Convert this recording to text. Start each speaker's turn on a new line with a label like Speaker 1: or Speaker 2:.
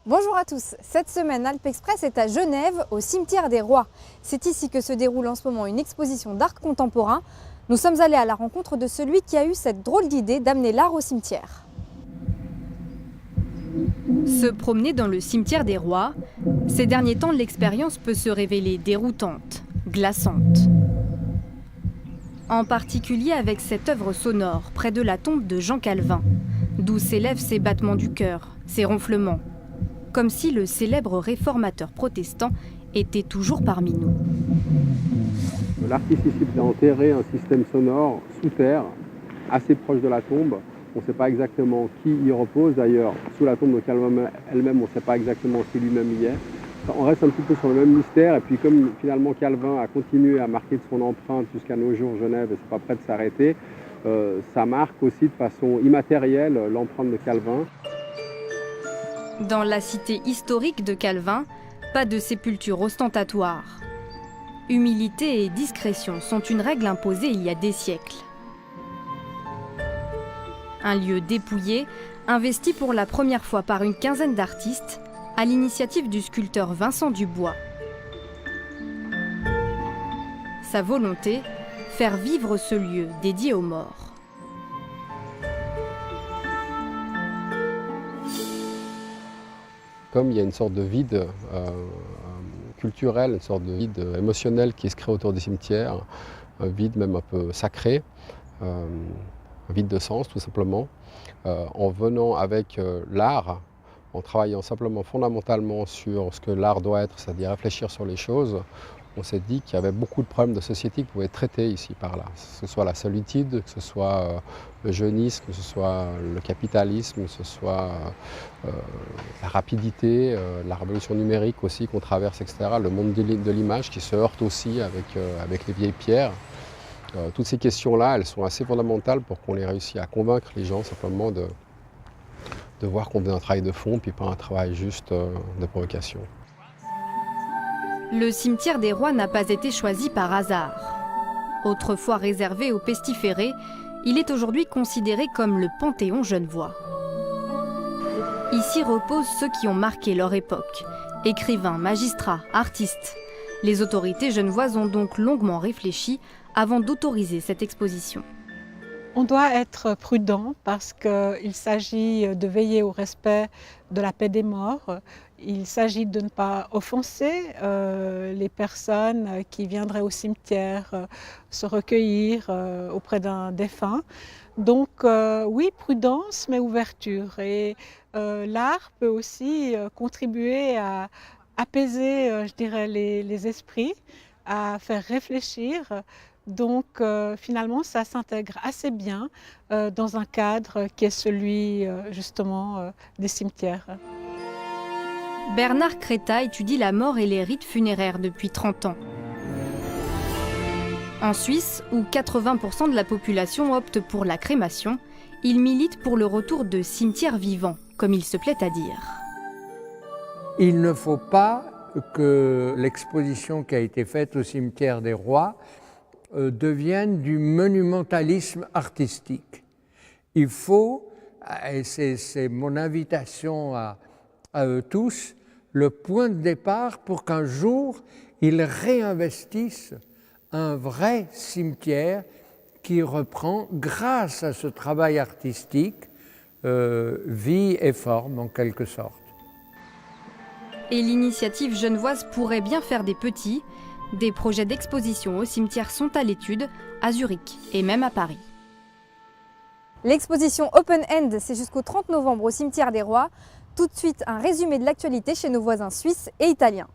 Speaker 1: Bonjour à tous, cette semaine Alpes Express est à Genève, au cimetière des Rois. C'est ici que se déroule en ce moment une exposition d'art contemporain. Nous sommes allés à la rencontre de celui qui a eu cette drôle d'idée d'amener l'art au cimetière. Se promener dans le cimetière des Rois, ces derniers temps l'expérience peut se révéler déroutante, glaçante. En particulier avec cette œuvre sonore près de la tombe de Jean Calvin, d'où s'élèvent ses battements du cœur, ses ronflements. Comme si le célèbre réformateur protestant était toujours parmi nous.
Speaker 2: L'artiste ici a enterré un système sonore sous terre, assez proche de la tombe. On ne sait pas exactement qui y repose. D'ailleurs, sous la tombe de Calvin elle-même, on ne sait pas exactement si lui-même y est. On reste un petit peu sur le même mystère. Et puis comme finalement Calvin a continué à marquer de son empreinte jusqu'à nos jours Genève et c'est pas prêt de s'arrêter, ça marque aussi de façon immatérielle l'empreinte de Calvin.
Speaker 1: Dans la cité historique de Calvin, pas de sépulture ostentatoire. Humilité et discrétion sont une règle imposée il y a des siècles. Un lieu dépouillé, investi pour la première fois par une quinzaine d'artistes, à l'initiative du sculpteur Vincent Dubois. Sa volonté, faire vivre ce lieu dédié aux morts.
Speaker 2: Comme il y a une sorte de vide culturel, une sorte de vide émotionnel qui se crée autour des cimetières, un vide même un peu sacré, un vide de sens tout simplement, en venant avec l'art, en travaillant simplement fondamentalement sur ce que l'art doit être, c'est-à-dire réfléchir sur les choses, on s'est dit qu'il y avait beaucoup de problèmes de société qui pouvaient être traités ici par là, que ce soit la solitude, que ce soit le jeunisme, que ce soit le capitalisme, que ce soit la rapidité, la révolution numérique aussi qu'on traverse, etc. Le monde de l'image qui se heurte aussi avec les vieilles pierres. Toutes ces questions-là, elles sont assez fondamentales pour qu'on ait réussi à convaincre les gens simplement de voir qu'on faisait un travail de fond, puis pas un travail juste de provocation.
Speaker 1: Le cimetière des Rois n'a pas été choisi par hasard. Autrefois réservé aux pestiférés, il est aujourd'hui considéré comme le Panthéon genevois. Ici reposent ceux qui ont marqué leur époque, écrivains, magistrats, artistes. Les autorités genevoises ont donc longuement réfléchi avant d'autoriser cette exposition.
Speaker 3: On doit être prudent parce qu'il s'agit de veiller au respect de la paix des morts. Il s'agit de ne pas offenser les personnes qui viendraient au cimetière se recueillir auprès d'un défunt. Donc oui, prudence mais ouverture. Et l'art peut aussi contribuer à apaiser, je dirais, les esprits, à faire réfléchir. Donc finalement, ça s'intègre assez bien dans un cadre qui est celui justement des cimetières.
Speaker 1: Bernard Créta étudie la mort et les rites funéraires depuis 30 ans. En Suisse, où 80% de la population opte pour la crémation, il milite pour le retour de cimetières vivants, comme il se plaît à dire.
Speaker 4: Il ne faut pas que l'exposition qui a été faite au cimetière des Rois deviennent du monumentalisme artistique. Il faut, et c'est mon invitation à eux tous, le point de départ pour qu'un jour ils réinvestissent un vrai cimetière qui reprend, grâce à ce travail artistique, vie et forme en quelque sorte.
Speaker 1: Et l'initiative genevoise pourrait bien faire des petits. Des projets d'exposition au cimetière sont à l'étude, à Zurich et même à Paris. L'exposition Open End, c'est jusqu'au 30 novembre au cimetière des Rois. Tout de suite, un résumé de l'actualité chez nos voisins suisses et italiens.